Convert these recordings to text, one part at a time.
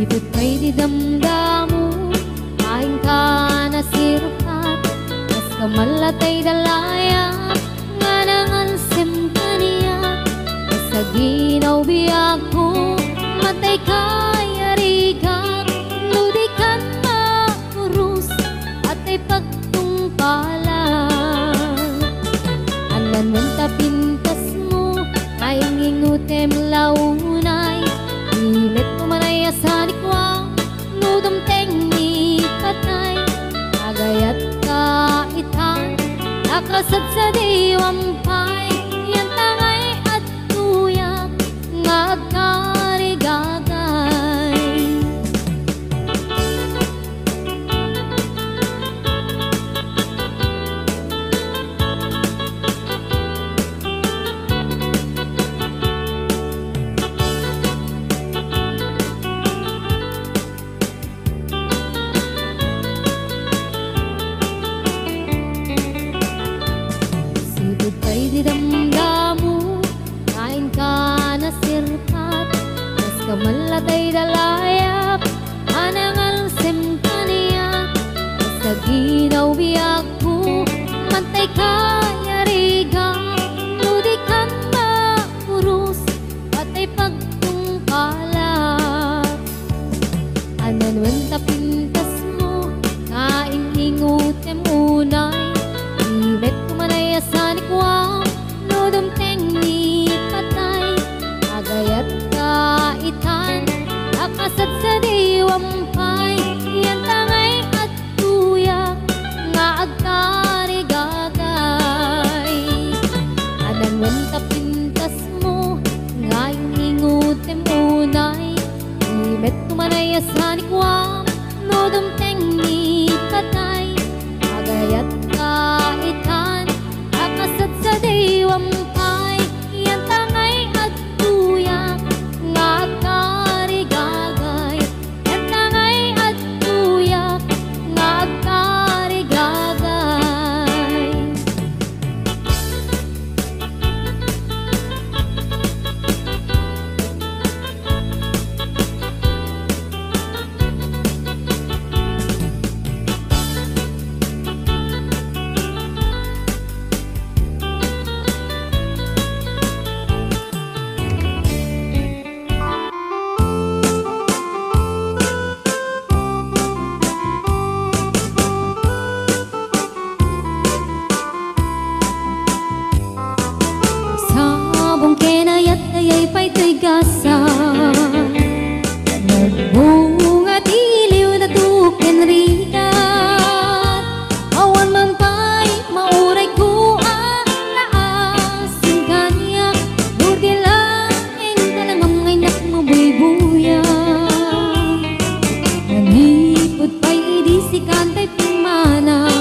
Sipot kay di damdamu aing ka nasirkat kas kamalatay dalaya nga nangansem kaniya sa ginaw biyak ko matay kaya rigak ludikan maurus at ay pagtungpalan anan wanta pintas mo aing ingutem launay imet mo manay asanikwa nudom tengni patay agayat kaitan nakasad sa diwampay yan tangay at tuyak ngagkarigagay sipot kay di damdamu kain ka nasirkat kas kamalatay dalayak anangal sem kaniya sa ginaw biyak ko mantay kaya rigak ludikan maurus at ay pagtungkalat anan wanta pintas mo kaing ingutem unay ibet ko manay asanikwa nudom tengni patay agayat kaitan nakasad sa diwampay yan tangay at tuyak nga agkarigagay anan wanta pintas mo ngayong ingutem unay ibet ko manay asanikwa nudom tengni patay agayat kaitan nakasad sa diwampay yan tangay at tuyak nga agkarigagay yan tangay at tuyak nga agkarigagay sabong kenayat ayay pa'y to'y gasa nagbunga diliw na tuken rigat awan man pa'y mauray ko naasin kanya burdi lang ka na mamngay nak mabuy-buya nanipod pa'y idisikan ta'y pumanaw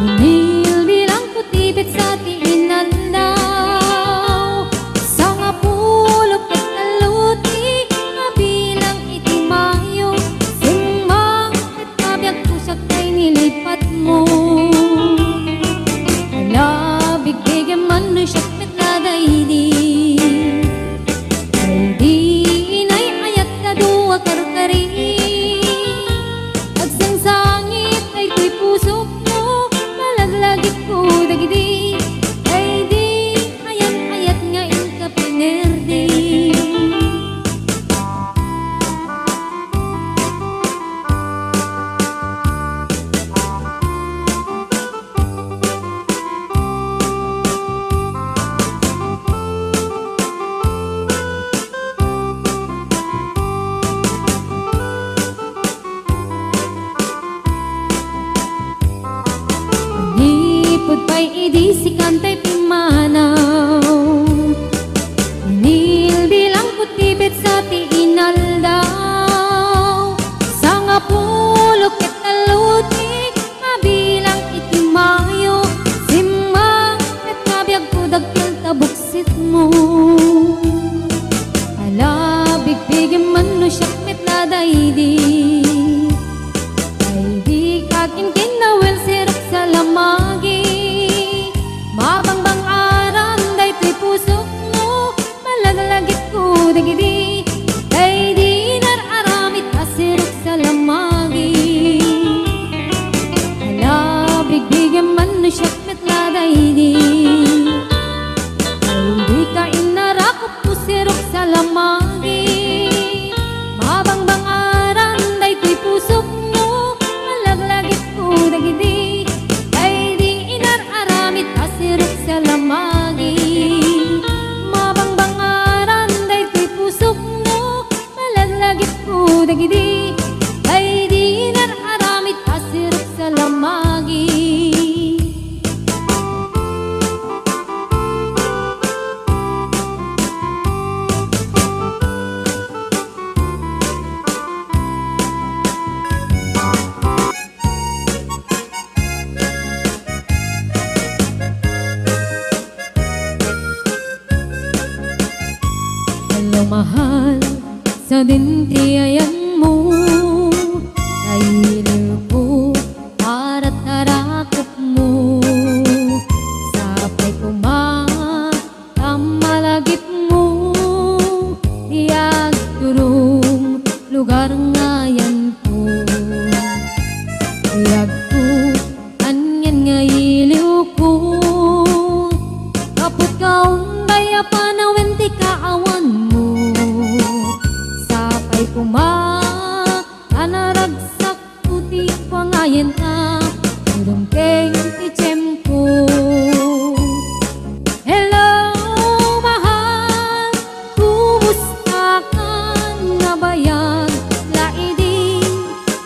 Bunil bilang kutibit sa tiinan daw sa nga pulok at naluti nga bilang itimayo simbang at kabiyag pusak kay nilipat mo alabig bigyan man no siya't metladaydi ay di inay ayat na duwa karkari agsangsangit ay to'y pusok mo malaglagit ko dagidi ay di ayat ayat nga inka pinerdi Nipod pa'y idisikan ta'y pimanaw Nil bilang kutibit sa tiinal daw sa nga pulok at naluti mabilang itimayo simbang at kabiyag ko dagkal tabuksit mo alabig bigyan man no siyak metladaydi ay di kakin kinawel sirap sa lamagi mabangbang aram day to'y pusok mo malaglagit ko dagidi ay di iliw ko para't tarakop mo. Sabay kumamalagip mo, diag turong lugar ngayan ko. Diag ko, anyan nga iliw ko, kaput kaong daya panawin ti kaawan mo. Sabay anaragsak puti pangayan ta, udumkeng ti tiyempo. Hello, mahal, kumusta ka na bayan? Laidin,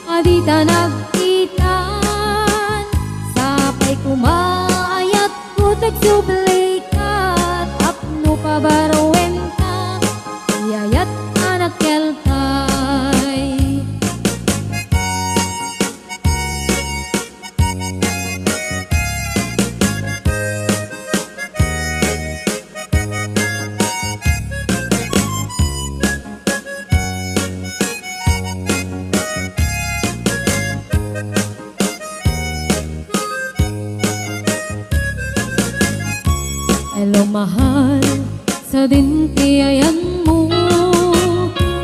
adita nagkitan. Sabay kumaayat ko tagsublikat, apno pabarowen ka, iyayat anak keltay. Hello mahal, sa dintiayan mo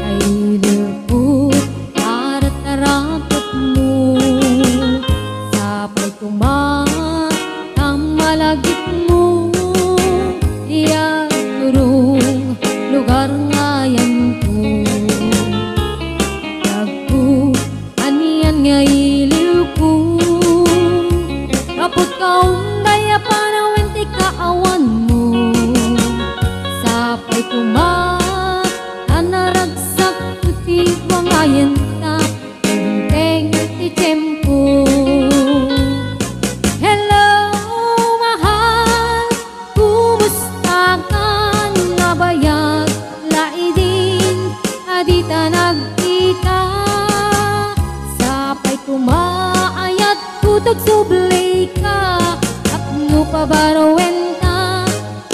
ay lupot para't tarakot mo. Sabay kumamalagip mo, diyan turong lugar ngayan ko. Tagpo, aniyan nga iliw ko, kaput kaong daya panawin ti kaawan mo. Sabay anaragsak puti wangayan ta, udumkeng ti tiyempo. Hello, mahal, kumusta ka na bayag? Laidin, adita nagkita. Sabay kumaayat ko tagsublay ka, apno pabarowen ta,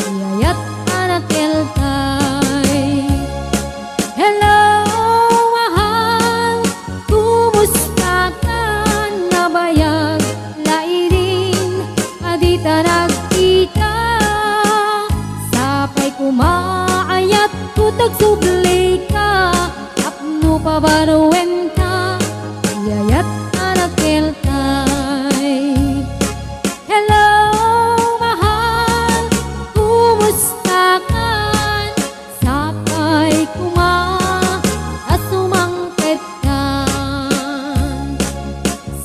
iyayat anak keltay. Hello, mahal, kumusta ka na bayag? Laidin, adita nagkita. Sabay kumaayat ko tagsublay ka, apno pabarowen ka, iyayat anak keltay. Hello, mahal, kumusta ka? Sabay asumangpet ka.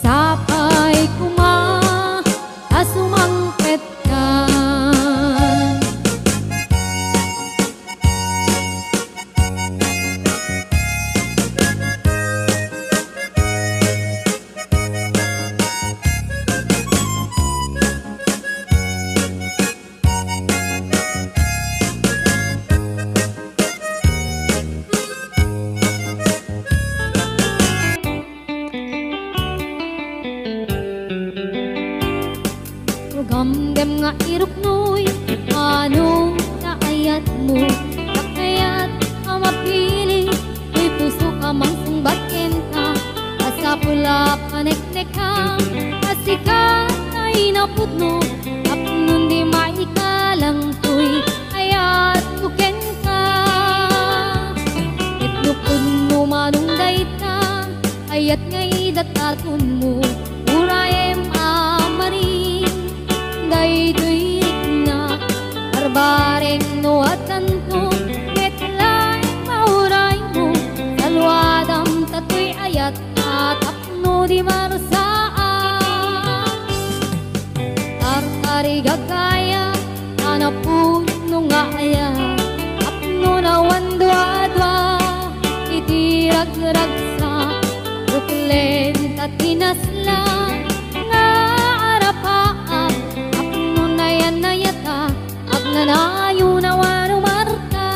Sabay asumangpet ka. Gamgam nga iruknoy, anong naayat mo? Kakayat ang mapili, may puso ka mang sungbatin ka. Asa pula paneknek ka, asikat ay naputno. Apnon di maikalang to'y ayat kuken ka. Itlupod mo manungday ka, ayat ngay datatun mo. Urayem amarin, daytoy na arbareng no at kanto, metlay mauray mo. Salwadam tatoy ayat at apno di marasaan. Tartari gagaya, anapun no nga ayat, apno na wandwa-dwa, itirag-ragsa, ruklen tatinasla, nga arapaan. Nayata, agnanayo na wano marta.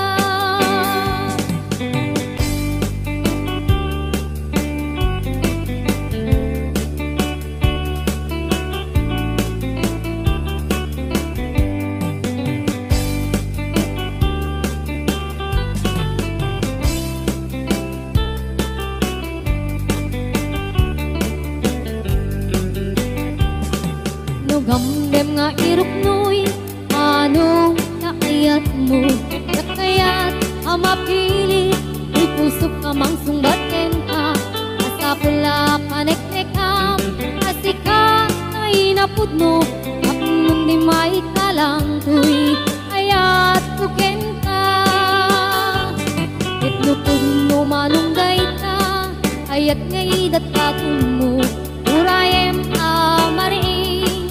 Gamdem nga irok noy, anong naayat mo? Nakayat ang mapili, uy pusok ka mang sungbaten ka. Asa pula panek-nekam, asika na inapudno. Apnong di may kalang tuy, ayat tuken ka. Itnupudno manunggay ka, ayat ngay datatun mo. Urayem amariing,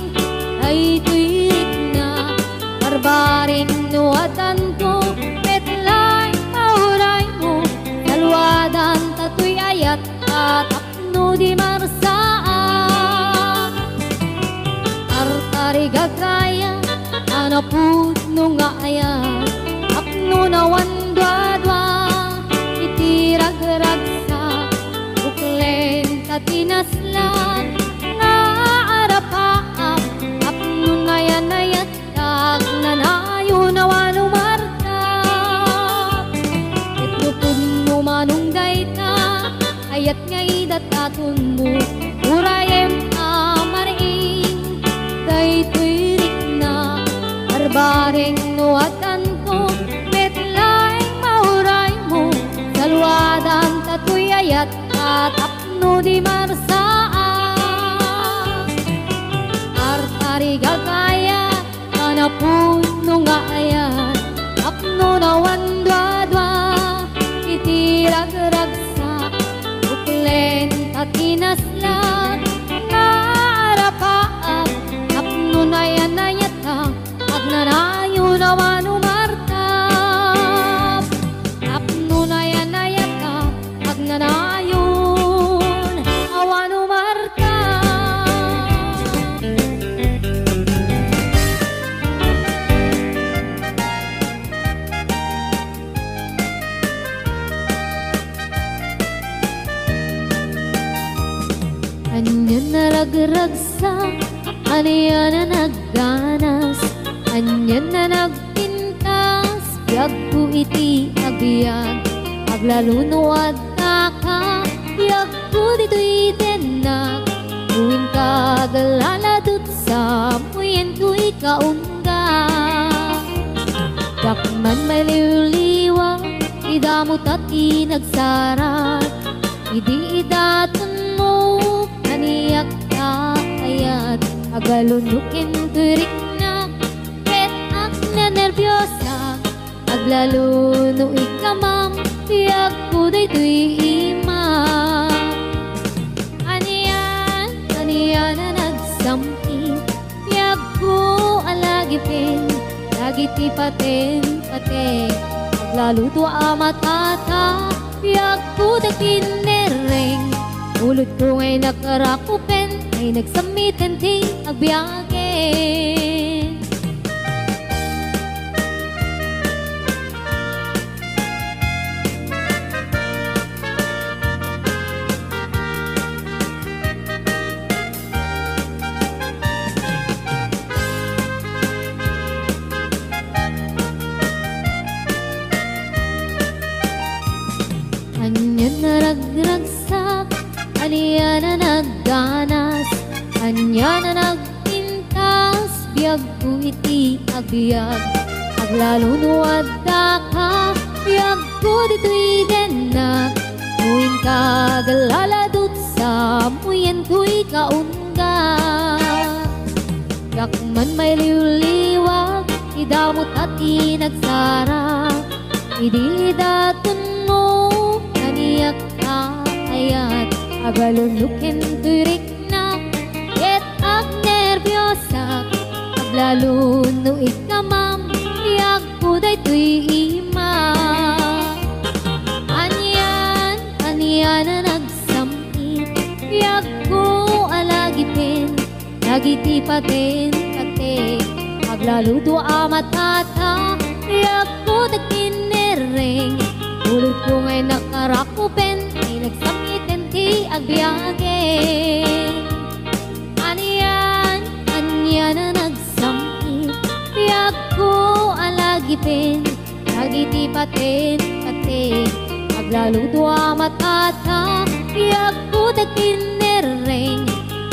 ay tuwik na barbaring nuwatan ko. Petlay mauray mo, dalwadan tatoy ayat at apno di marsaan. Artari gagaya, anapudno nga ayat, apno nawan dwa-dwa, itirag-ragsa, buklen tatinaslan, nga arapaap, apno nayan-ayat, kag nanayo nawan umartap. Itnupudno manunggay ka, ayat ngay datatun mo. Urayem amariing, daytoy rik na barbaring nuwatan ko. Betlay mauray mo, salwadan tatoy ayat at apno di marsaan. Artari gagaya, anapudno nga ayat, apno nawan dwa-dwa, itirag-ragsa, buklen tatinaslan, nga arapaap, apno nayan-ayat ka, at nanayo naman umartap. Apno nayan-ayat ka, at nanayon awan umartap. Anyan na ragragsa, aniyan na nagganas, anyan na nagpintas, biyag ko iti agbiag, aglaluno at taka, biyag ko dito'y tenak, tuwing kagalaladot sa muyen ko'y kaungga. Dakman may liwliwa, idamot at inagsarat, idi idatun mo, kaniyak ka ayat, agalunukin turik na, ket ak na nervyosa, aglaluno ikamam, tiyak ko daytoy imam. Aniyan na nagsampi, tiyak ko alagipin, lagiti paten-paten, aglaluto amatata, tiyak ko dakinereng, ulod ko ngay nakarakupen, ay nagsamitan ti agbiyagen. Anyan na ragragsak, aniyan na nagganas, anyan na nagpintas, biyag ko iti agbiag, aglaluno at daka, biyag ko dito'y denak, muin kagalaladot sa muyen ko'y kaungga. Dakman may liwliwag, idamot at inagsara, ididatun mo, kaniyak ka ayat, agalunukin turik na, ket ag nervyosa, aglaluno ikamam, tiyak ko daytoy imam. Aniyan na nagsamit, tiyak ko alagipin, lagiti paten-paten, aglaluto amatata, tiyak ko dakinereng, ulod ko ngay nakarakupen, ay nagsamitan ti agbiyagen. Aniyan na nagsamit, tiyak ko alagipin, lagiti paten-paten, aglaluto amatata, tiyak ko dakinereng,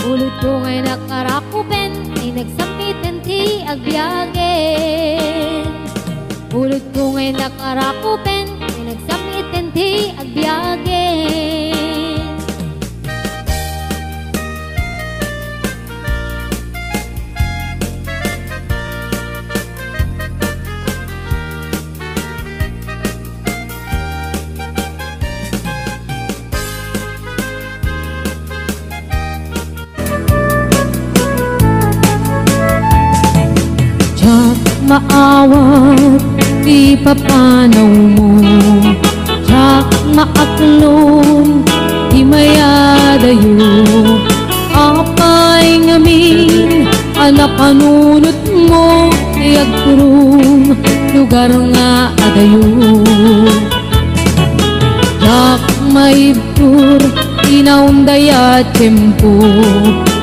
ulod ko ngay nakarakupen, ay pinagsampitan ti agbiagen. Ulod ko ngay nakarakupen, pinagsampitan ti agbiagen. Maawat, di papanaw mo. Tsak maaklon, di mayadayo. Apay ngamin, anapanunot mo. Di agturong, lugar nga adayo. Tsak maibtur, inaundaya tiyempo.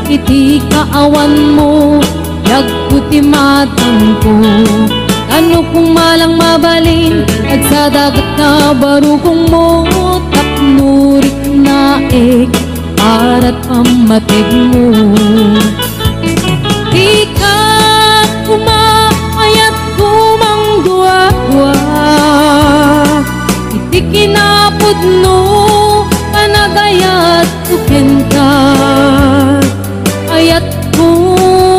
Iti kaawan mo, yagputi matang ko. Ano kung malang mabalin, at sa dagat na barukong mo. Tapnurik na para't pamatig mo. Di ka kumaayat kumang dua-dua. Iti kinapod no, panagayat tukin ka. Ayat ko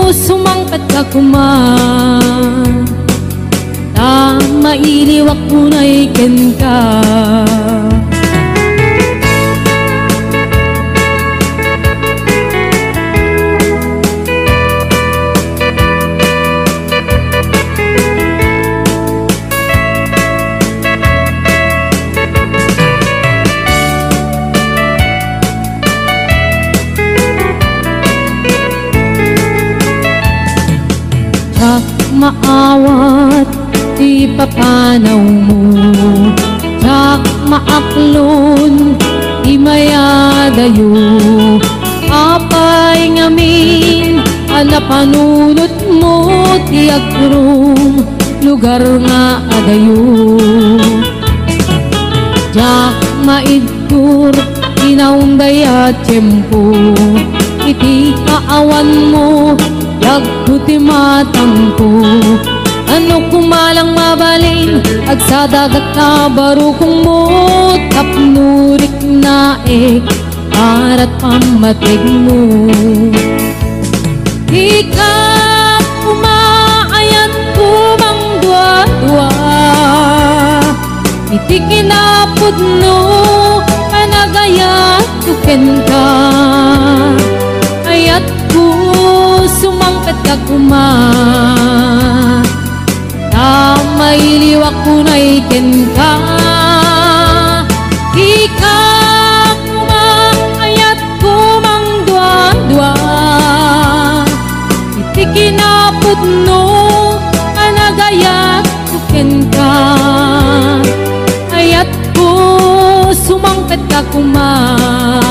sumangkat ka kuman, mailiwak mo na ikin ka. Tsak maawat, di papanaw mo. Tsak maaklon, di mayadayo. Apay ngamin, anapanunot mo. Ti agturong, lugar nga adayo. Tsak maidtur, inaundaya tiyempo. Iti kaawan mo, yagputi matang ko. Ano kumalang mabalin, ag sa dagat na barukong mo. Tapnurik na para't pamatig mo. Di ka kumaayat kumang dua-dua. Iti kinapod no, panagayat tuken ka. Ayat ko sumangkat ka kuman, mailiwak ko na ikin ka. Di ka kumaayat kumang dua-dua. Iti kinapod no, panagayat tuken ka. Ayat ko sumangkat ka kuman,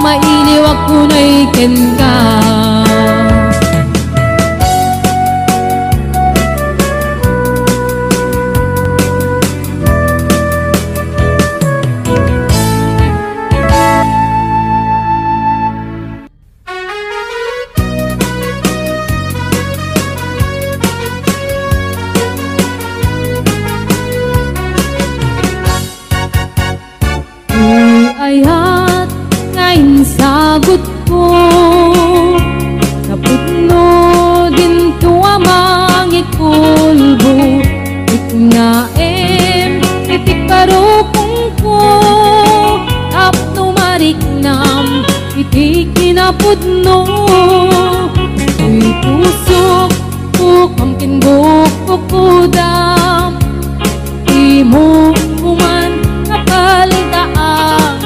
mailiwak ko na ikin ka. Ayat ngayon sagot ko, kaputno din tuwamang ikulbo. Iknaem itik parukong ko, tapno mariknam itik kinapudno. Uy pusok kukam kinbuk kukudam, imo kuman kapalitaan.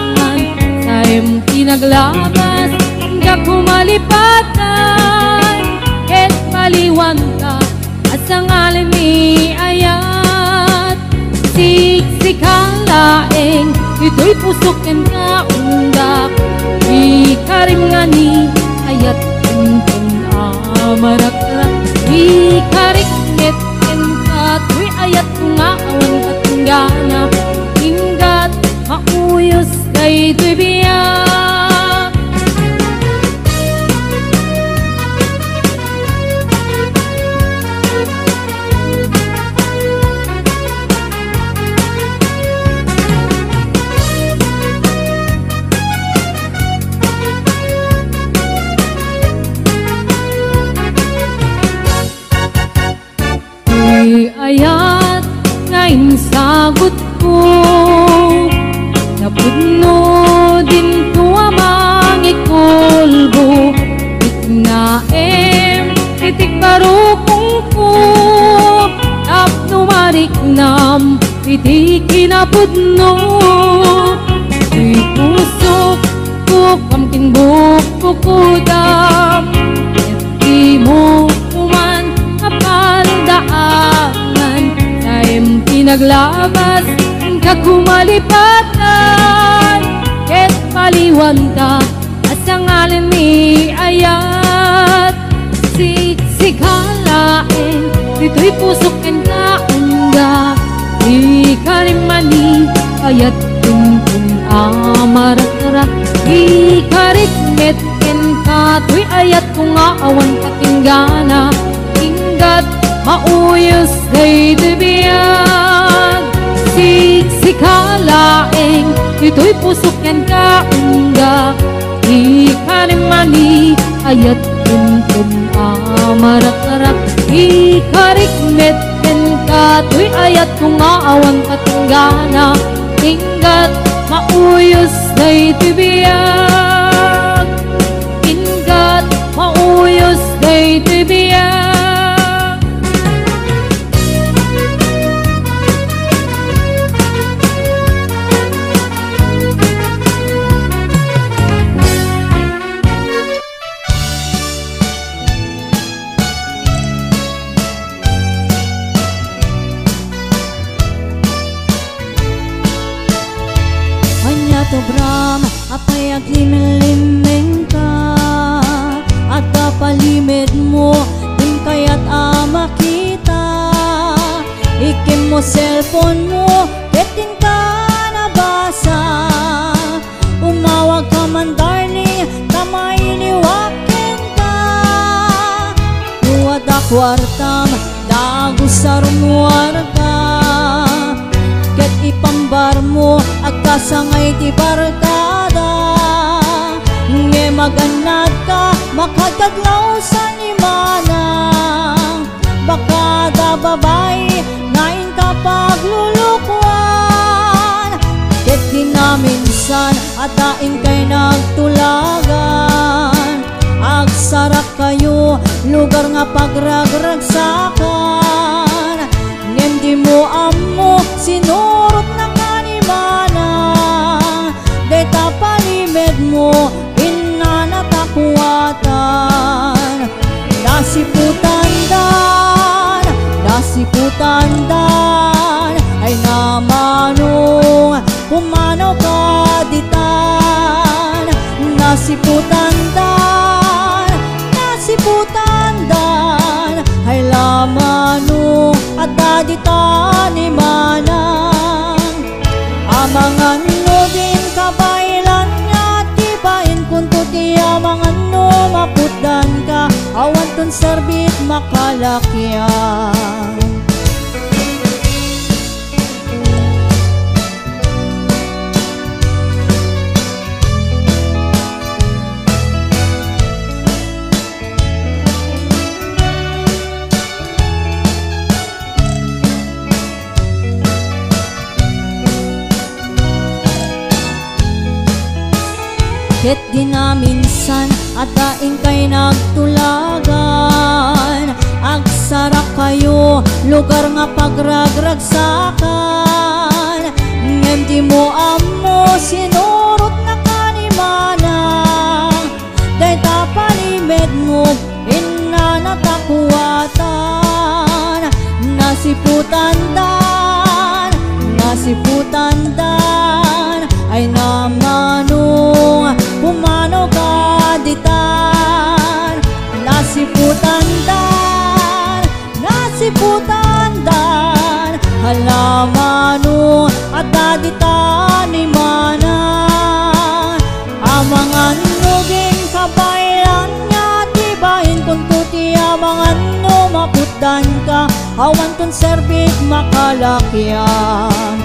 Sayem kinaglamas hanggang kumalipatan, et maliwan ka at sangalan ni ayat. Siksik ang laeng, ito'y pusokin ka undak. Di karim nga ni ayat kuntun amarakra. Di kariknet ka, tuy ayat nga awan katunggana. Hinggat mauyos kay tuy biyak. ti kinapudno. Di pusok ko kamkin bukukudam, di mo kuman kapandaanan, taim pinaglabas kakumalipatan, ket paliwanta asangalan ni ayat. Sikalain dito'y pusok ken kaunda, di karimani ayat tuntun amarak-arak, di karikmet ken kato'y ayat kung aawan katinggana, inggat mauyos day dibiyag. Sikalaing dito'y pusok ken kaunda, di karimani ayat tuntun amarak-arak, di karikmet ken kato'y ayat kung aawan katinggana, inggat mauyos day tibiyag, inggat mauyos day tibiyag. Bram, apay aglimeng-limeng ka, at kapalimid mo, din kaya't makita. Ikim mo cellphone mo, ketin ka nabasa. Umawag ka man darling, kamay liwakin ka. Luwad a kwartam, dagusar muar ka. Ket ipambar mo, agkasangay ti barkada. Nge maganad ka, makagaglaw sa nimana. Bakada babae, ngayon ka paglulukwan. Ket dinaminsan, at daing kay nagtulagan. Agsarak kayo, lugar nga pagragragsakan. Ngem di mo amo, sinurot na kanimana. Deta palimed mo, inanatakuatan. Dasiputandan, dasiputandan, ay namanong pumanaw kaditan. Nasiputandan, nasiputandan, ay lamanong at daditan ni manang. Amangan no din kabailan nga tibain kung tuti amangan no mapudan ka, awan ton serbit makalakyan. Ket di na minsan at daing kay nagtulagan. Agsarak kayo, lugar nga pagragragsakan. Ngem di mo amo, sinurot na kanimana. Dayta palimed mo, inanatakuatan. Nasiputandan, nasiputandan, ay namanong pumanaw kaditan. Nasiputandan, nasiputandan, halamanong at daditan ni manang. Amangan nuging kabailan nga tibahin kung tuti amangan no maputan ka, awan kon serbit makalakyan.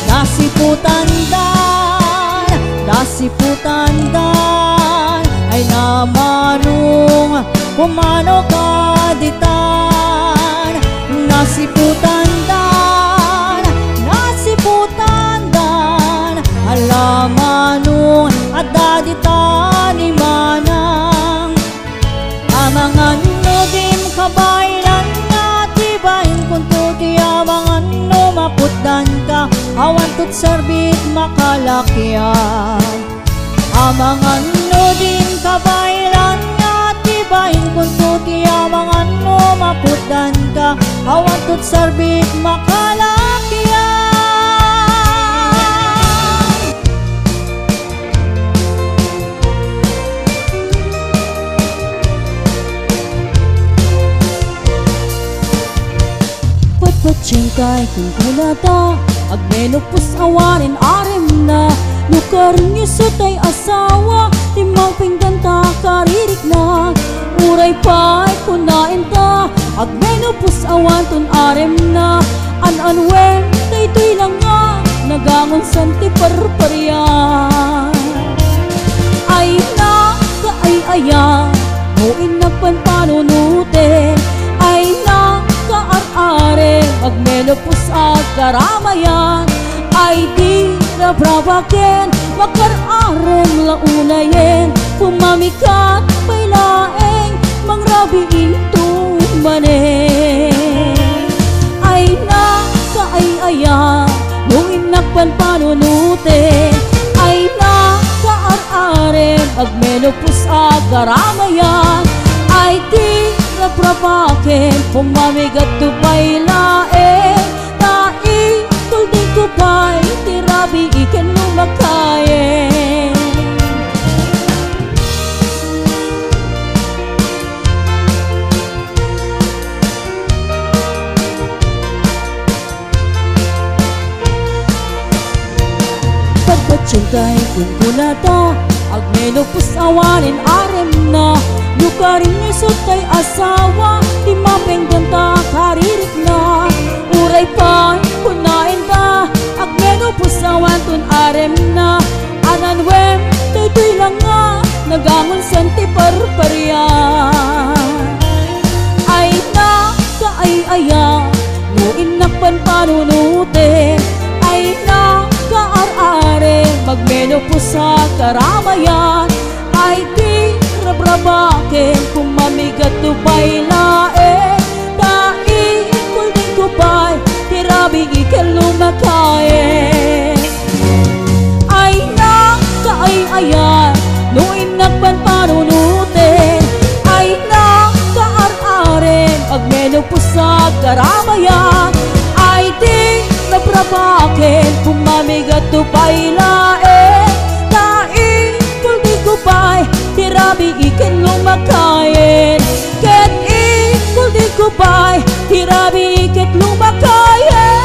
Nasiputandan, nasiputandan, ay namanong pumanaw kaditan. Nasiputandan, nasiputandan, alamanong at daditan ni manang. Amangan no dim kabailan nga tibahin kung tuti amangan no maputan ka, awan to't serbit makalakyan. Amang ano din kabailan nga tibahin kung tuti amang ano maputan ka, awan to't serbit makalakyan. Patpatsingkay kung kulata agmenopus awanin arim na lukaring isutay asawa timang pingganta karirik na uray pa'y kunain ta agmenopus awan tun arim na an-anwen daytoy lang nga nagangon santi parparyan ay na kaay-aya muin na panpanunutin ay na kaar-are agmenopus agkaramayan ay di rabrabaken makar-arem launayen pumamikat pailaeng mangrabiin tumanen ay na kaay-aya nung inakpan panunute ay na kaar-arem agmenopus agkaramayan ay di rabrabaken pumamikat tu pailaeng tai tuldi ko pa'y tirabi ikan lumakayen. Pagpatsintay kung kulata agmenopus awanin arem na lukaring isutay asawa di mapingganta karirik na uray pa'y kunain ta agmenopus awan tun arem na ananwem daytoy lang nga nagangon santi parparyan ay na kaay-aya no inakpan panunute ay na kaar-are magmenopus sa karamayan ay di rabrabaken kung mamigat tu pailae tai kulding ko pa'y tirabi ikan lumakayen ay na kaay-aya no inakpan panunuten ay na kaar-are agmenopus sa karamayan ay di rabrabaken kung mamigat tu pailae tai kulding ko pa'y tirabi ikan lumakayen ket kulding ko pa'y tirabi ikan lumakayen.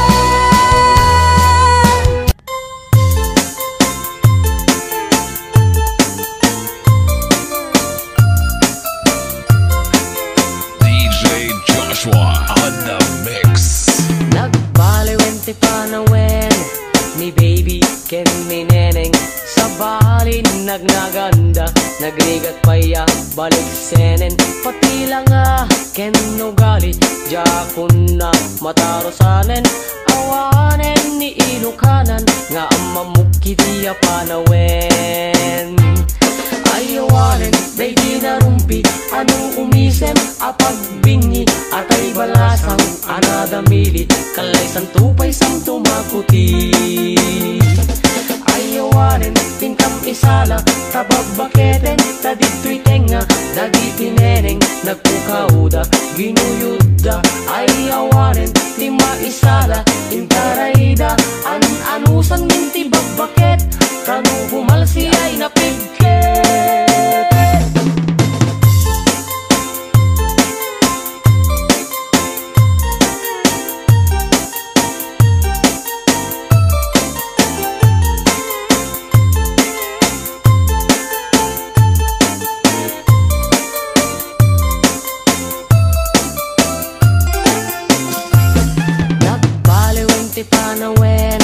DJ Joshua on the mix. Nagbaliwente panawen ni baby ken ni neneng sa balin nagnaganda nagrigat paya balik senen pati lang ken nugali jakun na matarosanen awanen ni ilukanan nga amamukki dia panawen ayawanen baby narumpi anong umisem apagbingi atay balasang anadamili kalay santupay sang tumakuti ayawanen tingkam isala tababaketen tadito'y tenga dagitineneng nagkukauda ginuyuda ayawanen ti maisala intarayda an-anusan minti babaket kanu humalsi ay napigket. Panawen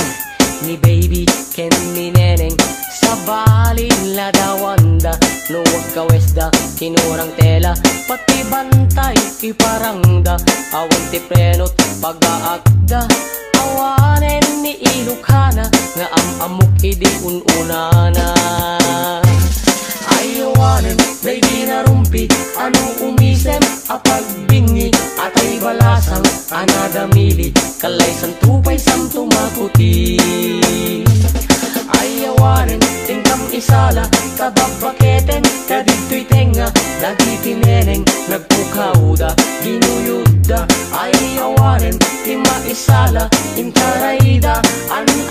ni baby ken ni neneng sa balin la dawanda luwag kawesda kinurang tela pati bantay iparangda awan ti prenot pag-aakda awanen ni ilukhana nga amamuk idi ununana ayawanen baby narumpi anong umisem apagbingi atay balasang anadamili kalay santupay santumakuti ayawanen tingkam isala kababaketen kadito'y tenga nagitineneng nagpukauda ginuyuda ayawanen tima isala intarayda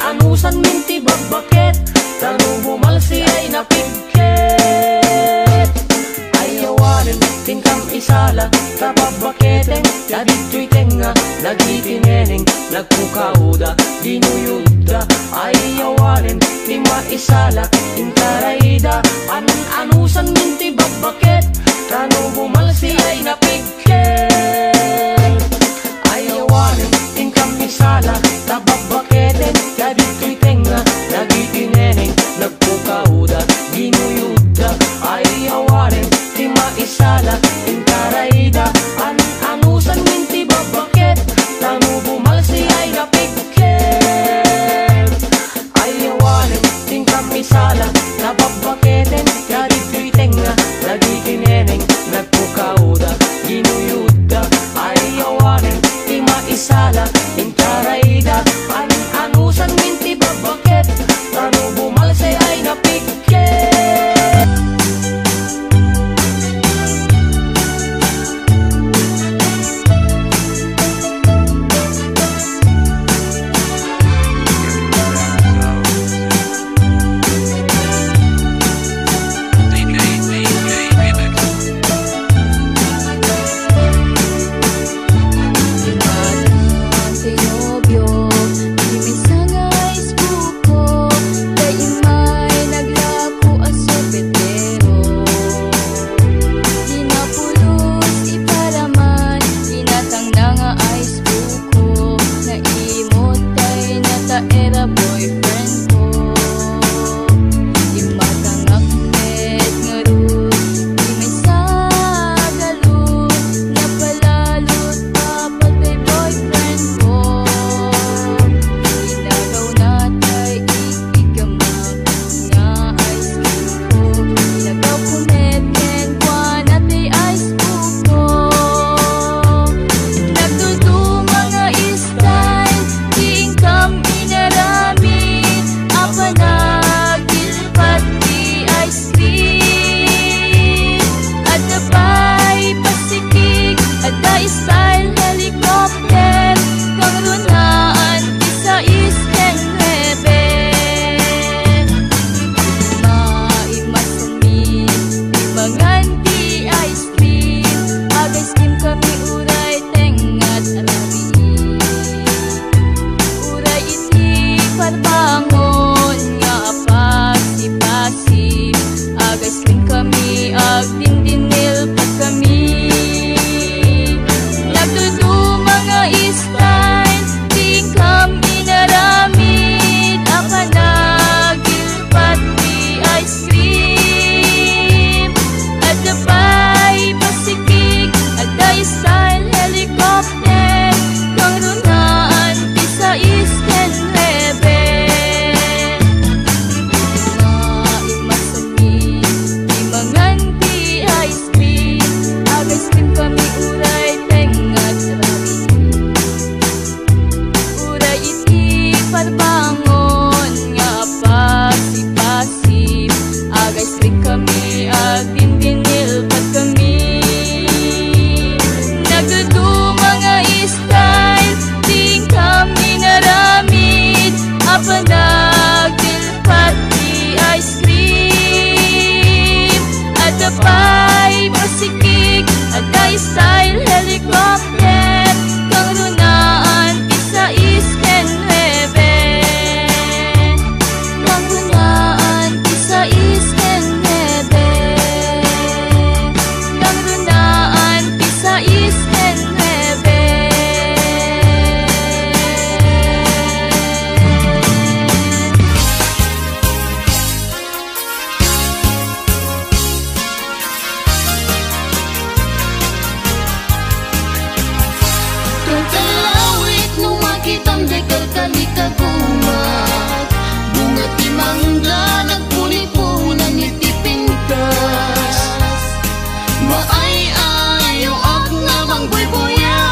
anusan minti babaket tanu bumalsi ay napigket ayawanen tingkam isala kababaketen kadito'y tenga nagitineneng nagpukauda ginuyuda ayawanen tima isala intarayda anusan minti babaket tanu bumalsi ay napigket ayawanen tingkam isala kababaketen kadito'y tenga nagitineneng nagpukauda ginuyuda ayawanen tima isala intarayda anusan minti babaket tanu bumalsi ay napigket ayawanen tingkam isala kababaketen kadito'y tenga nagitineneng nagpukauda ginuyuda ayawanen tima isala intarayda anusan minti babaket tanu bumalsi ay napigket Maayayo ak nga mang buy-buya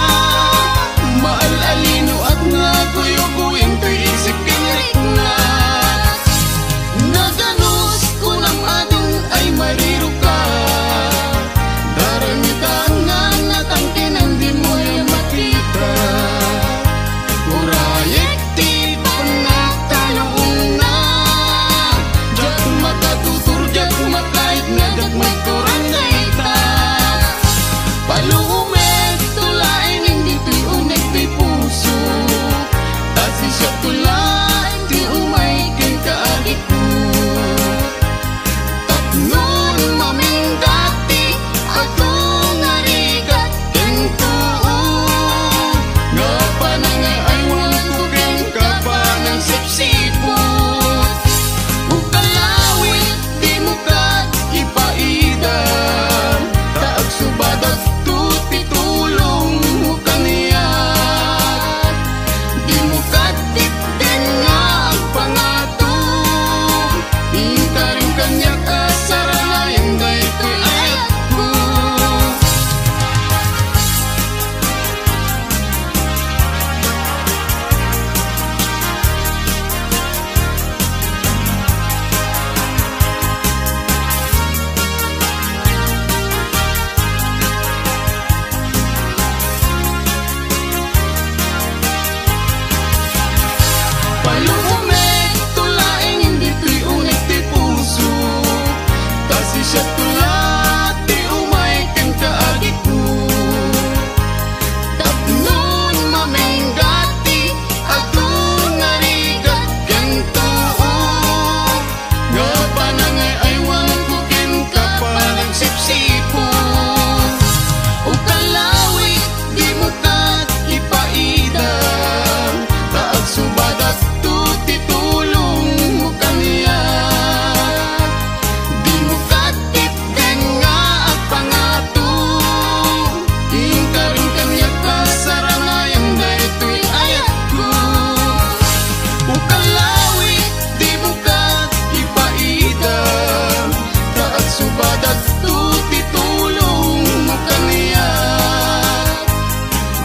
dadas tu titulong mo kaniya.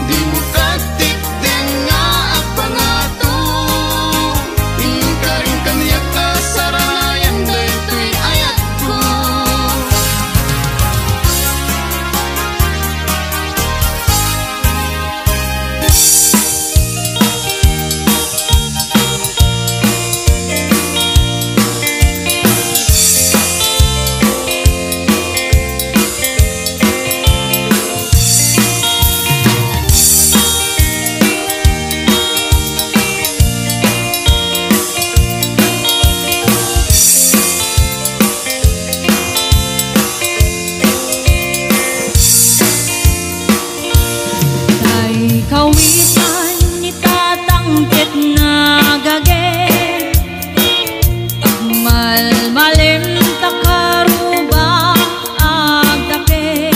Di mo katik din nga apangato, inyong karing kaniya kasarayan daytoy ayat ko. Kawisan ni tatangkit na gage, malmalim takaruba agdake,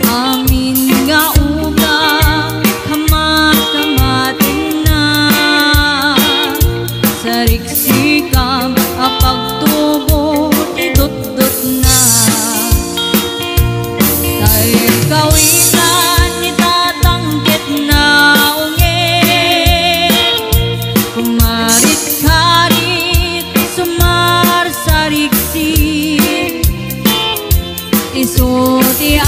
amin nga uga kamat-kamatin na, sariksikam apagtubo idot-dot na. Dahil kawisan ni tatangkit na unge, kumarit-karit sumar sariksi, isuti